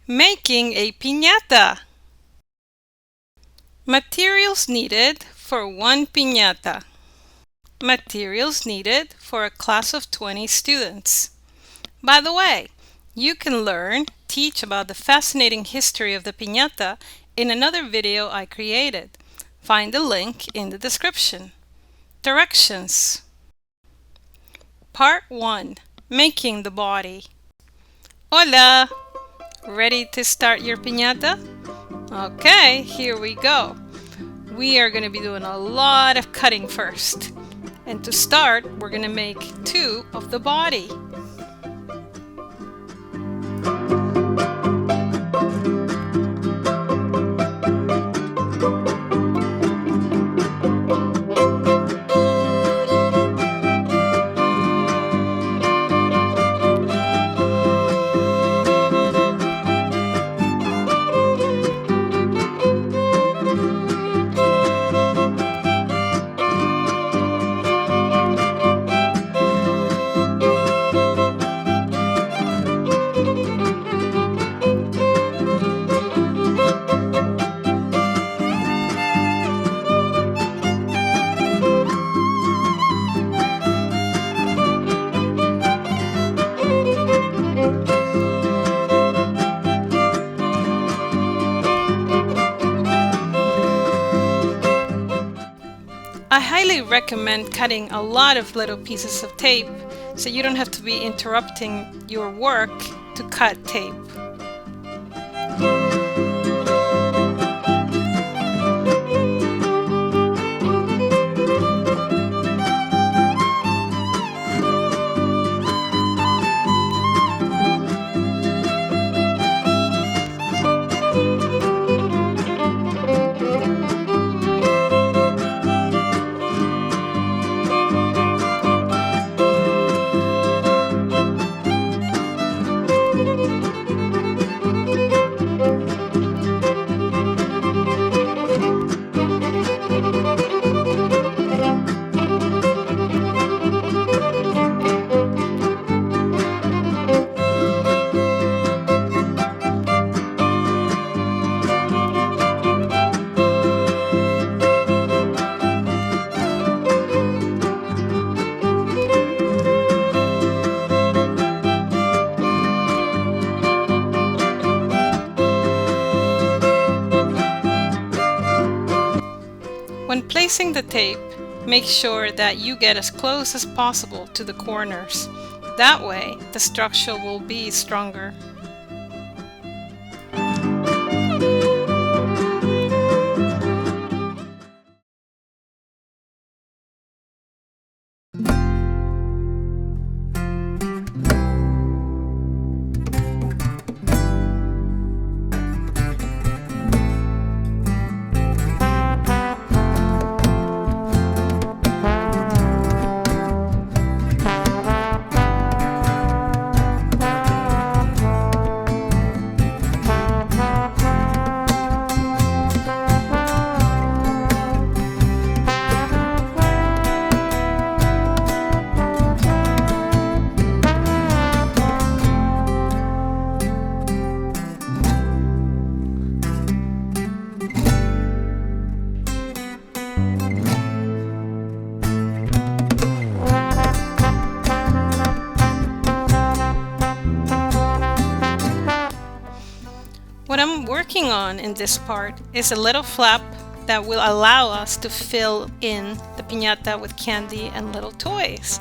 Making a piñata. Materials needed for one piñata. Materials needed for a class of 20 students. By the way, you can teach about the fascinating history of the piñata in another video I created. Find the link in the description. Directions. Part 1. Making the body. Hola! Ready to start your piñata? Okay, here we go. We are going to be doing a lot of cutting first. And to start, we're going to make 2 of the body. I highly recommend cutting a lot of little pieces of tape so you don't have to be interrupting your work to cut tape. When placing the tape, make sure that you get as close as possible to the corners. That way, the structure will be stronger. What I'm working on in this part is a little flap that will allow us to fill in the piñata with candy and little toys.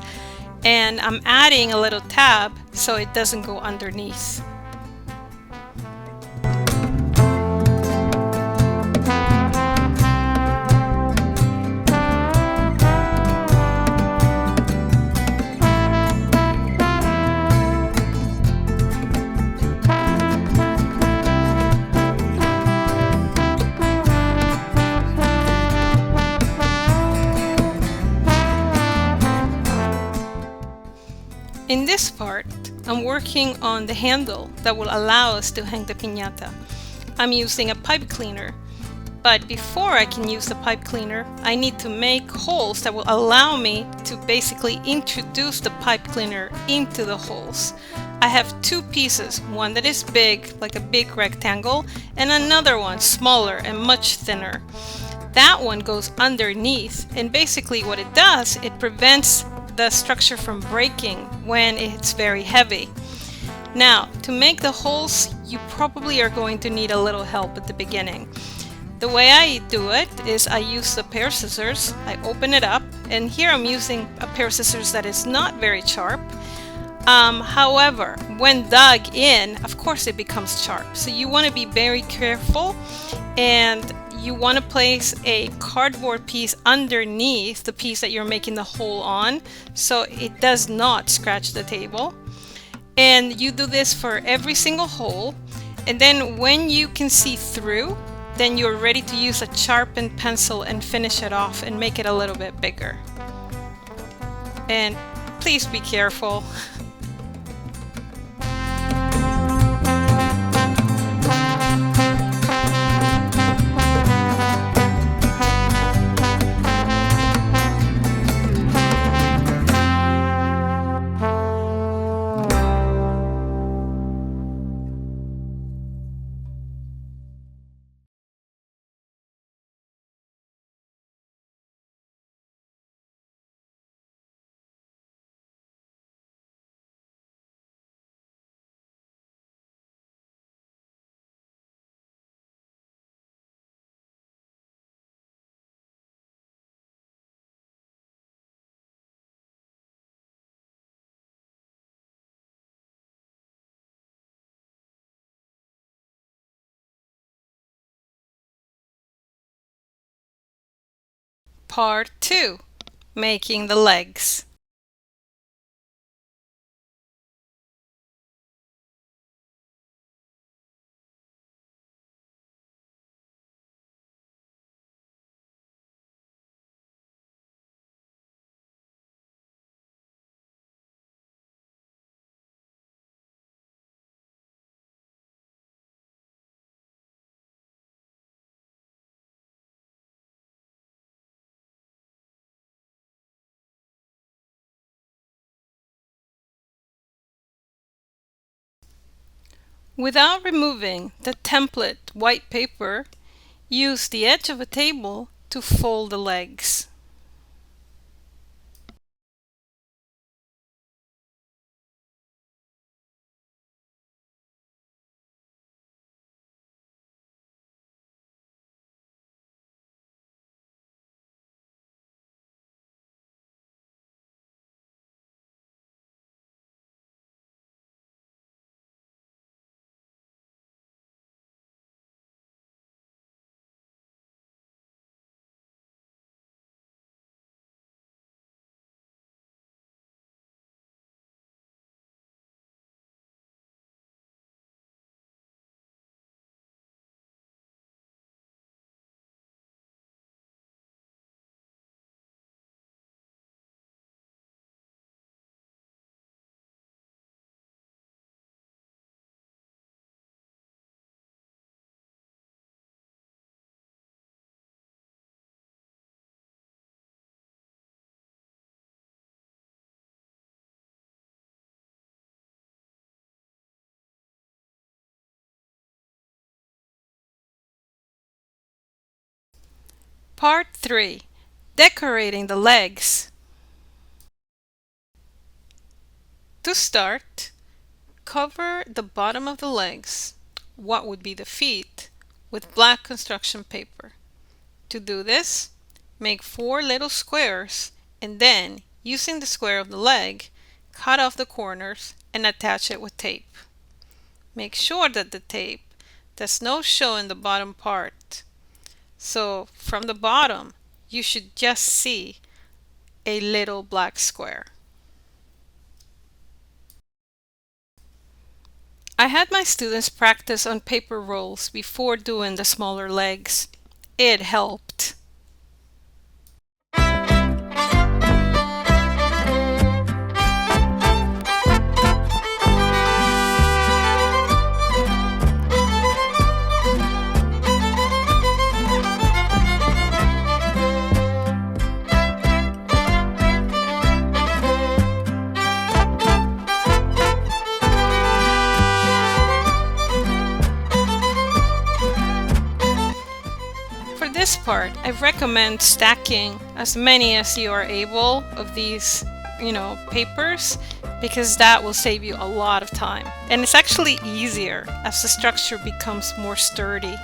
And I'm adding a little tab so it doesn't go underneath. In this part, I'm working on the handle that will allow us to hang the piñata. I'm using a pipe cleaner, But before I can use the pipe cleaner, I need to make holes that will allow me to basically introduce the pipe cleaner into the holes. I have two pieces, one that is big, like a big rectangle, and another one smaller and much thinner. That one goes underneath, and basically what it does, it prevents the structure from breaking when it's very heavy. Now, to make the holes, you probably are going to need a little help at the beginning. The way I do it is I use a pair of scissors, I open it up, and here I'm using a pair of scissors that is not very sharp. However, when dug in, of course it becomes sharp. So you want to be very careful, and you want to place a cardboard piece underneath the piece that you're making the hole on, so it does not scratch the table. And you do this for every single hole, and then when you can see through, then you're ready to use a sharpened pencil and finish it off and make it a little bit bigger. And please be careful. Part 2. Making the legs. Without removing the template white paper, use the edge of a table to fold the legs. Part 3. Decorating the legs. To start, cover the bottom of the legs, what would be the feet, with black construction paper. To do this, make 4 little squares, and then, using the square of the leg, cut off the corners and attach it with tape. Make sure that the tape does not show in the bottom part. So from the bottom, you should just see a little black square. I had my students practice on paper rolls before doing the smaller legs. It helped. this part, I recommend stacking as many as you are able of these, papers, because that will save you a lot of time. And it's actually easier as the structure becomes more sturdy.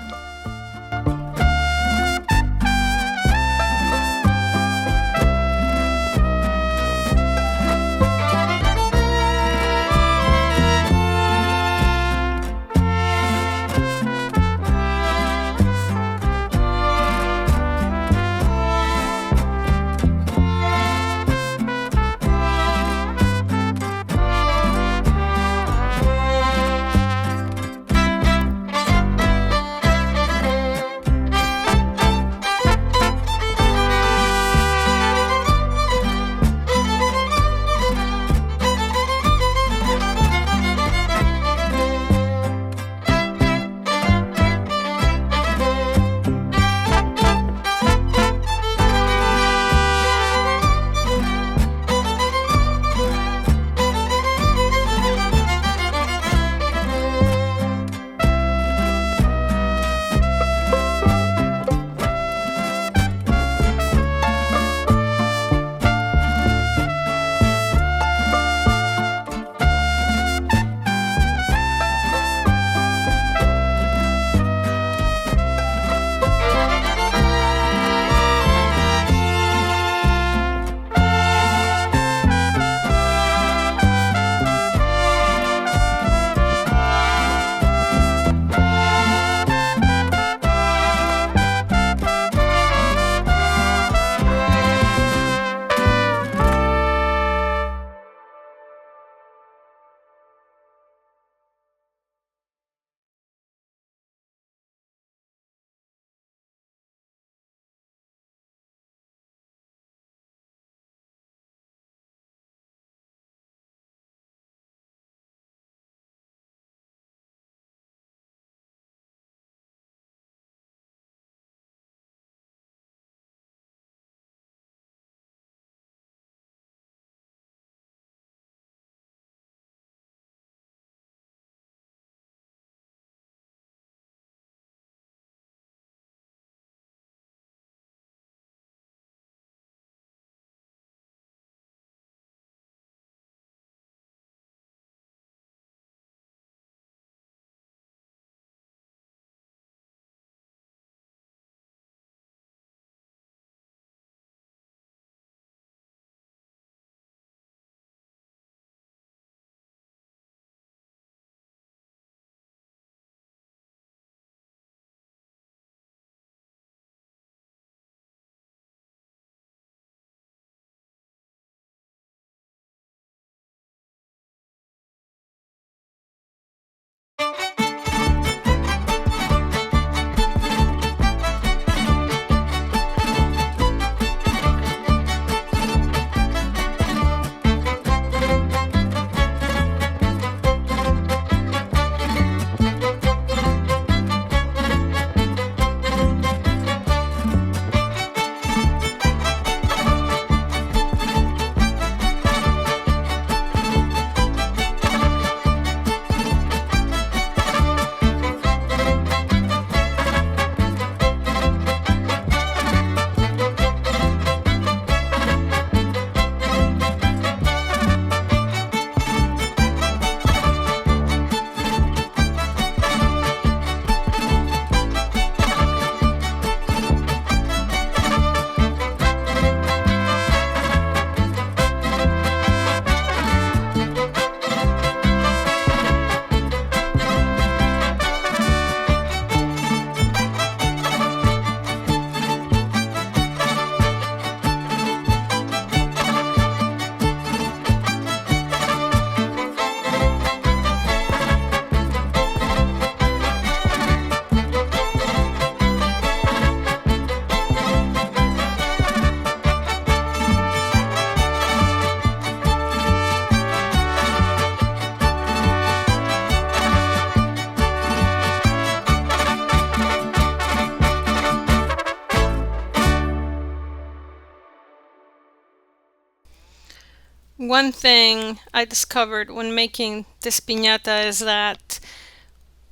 One thing I discovered when making this piñata is that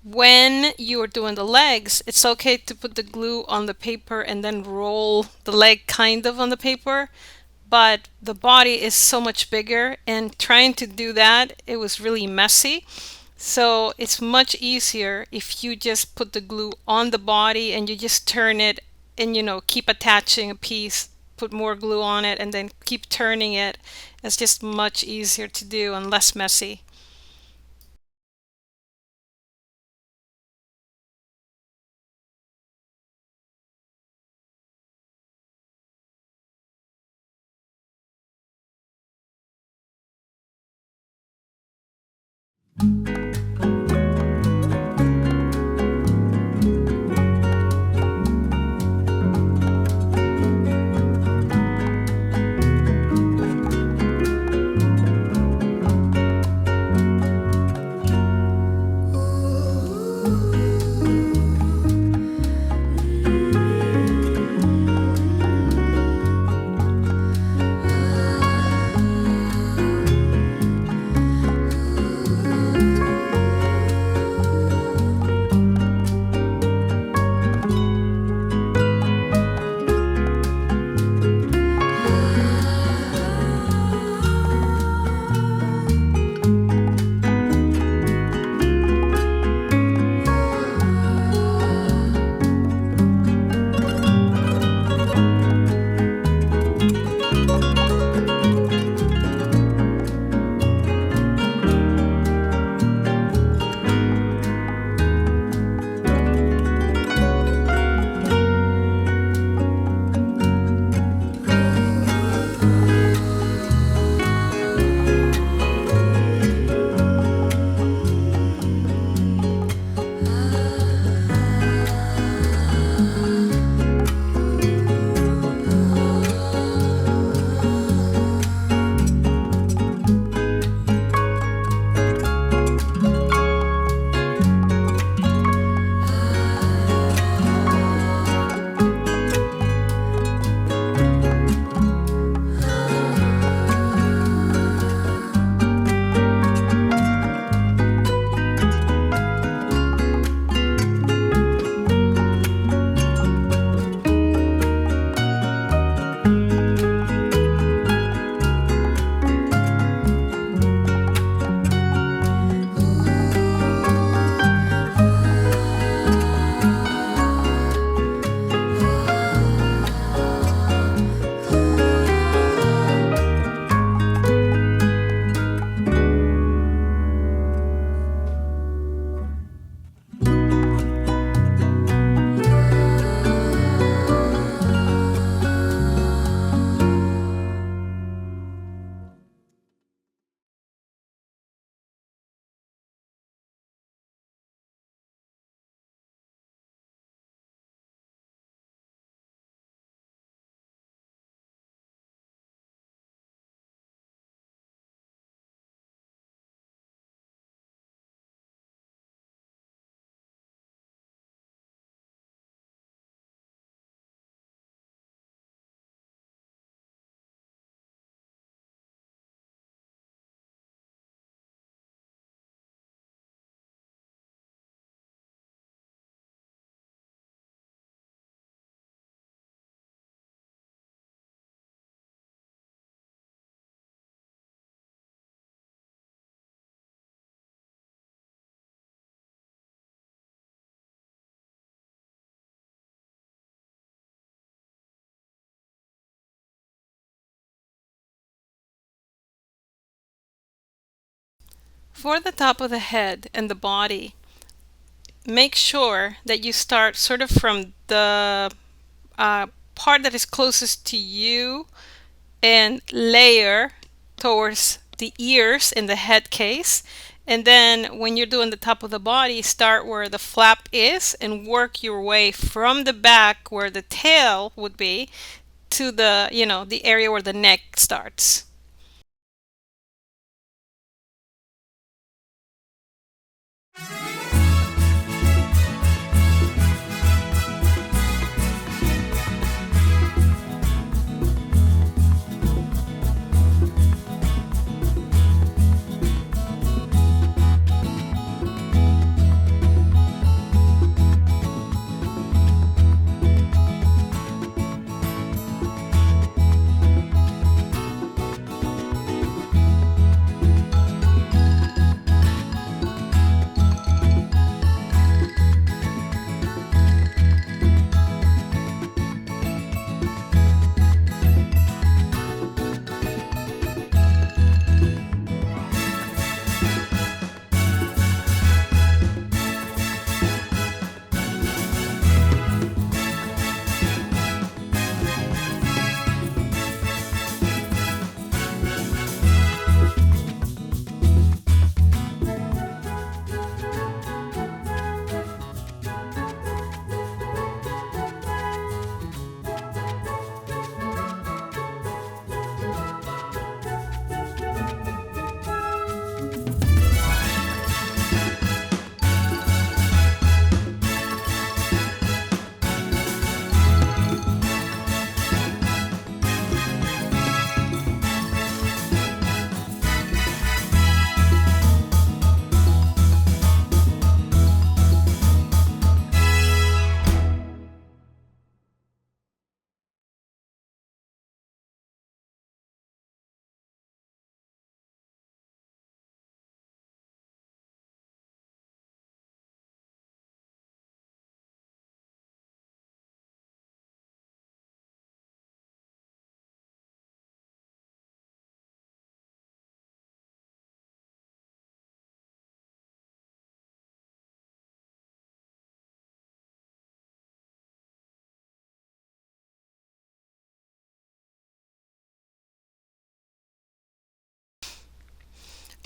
When you are doing the legs, it's okay to put the glue on the paper and then roll the leg kind of on the paper, but the body is so much bigger, and trying to do that, it was really messy. So it's much easier if you just put the glue on the body and you just turn it and keep attaching a piece, put more glue on it, and then keep turning it. It's just much easier to do and less messy. For the top of the head and the body, make sure that you start sort of from the uh, part that is closest to you and layer towards the ears in the head case. And then when you're doing the top of the body, start where the flap is and work your way from the back where the tail would be to the area where the neck starts.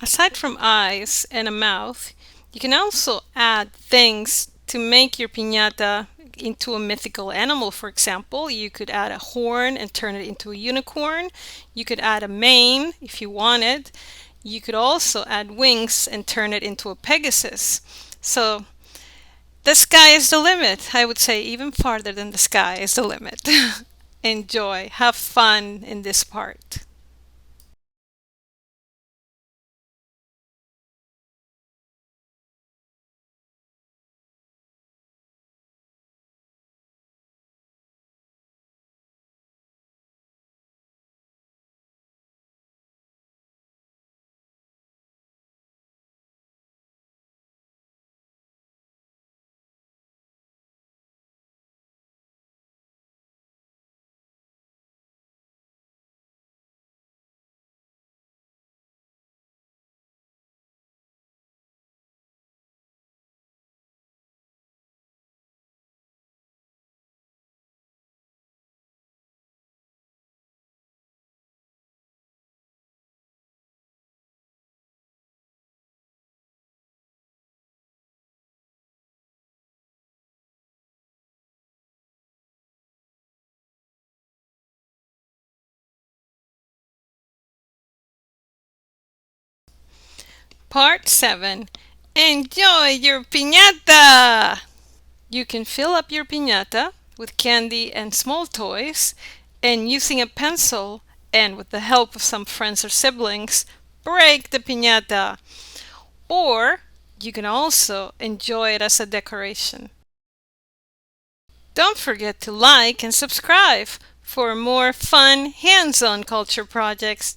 Aside from eyes and a mouth, you can also add things to make your piñata into a mythical animal. For example, you could add a horn and turn it into a unicorn. You could add a mane if you wanted. You could also add wings and turn it into a Pegasus. So the sky is the limit. I would say even farther than the sky is the limit. Enjoy, have fun in this part. Part 7. Enjoy your piñata! You can fill up your piñata with candy and small toys, and using a pencil and with the help of some friends or siblings, break the piñata. Or you can also enjoy it as a decoration. Don't forget to like and subscribe for more fun hands-on culture projects.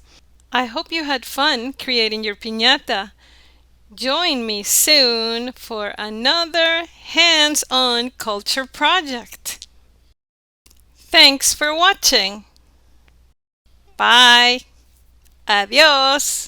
I hope you had fun creating your piñata. Join me soon for another hands-on culture project. Thanks for watching. Bye. Adios.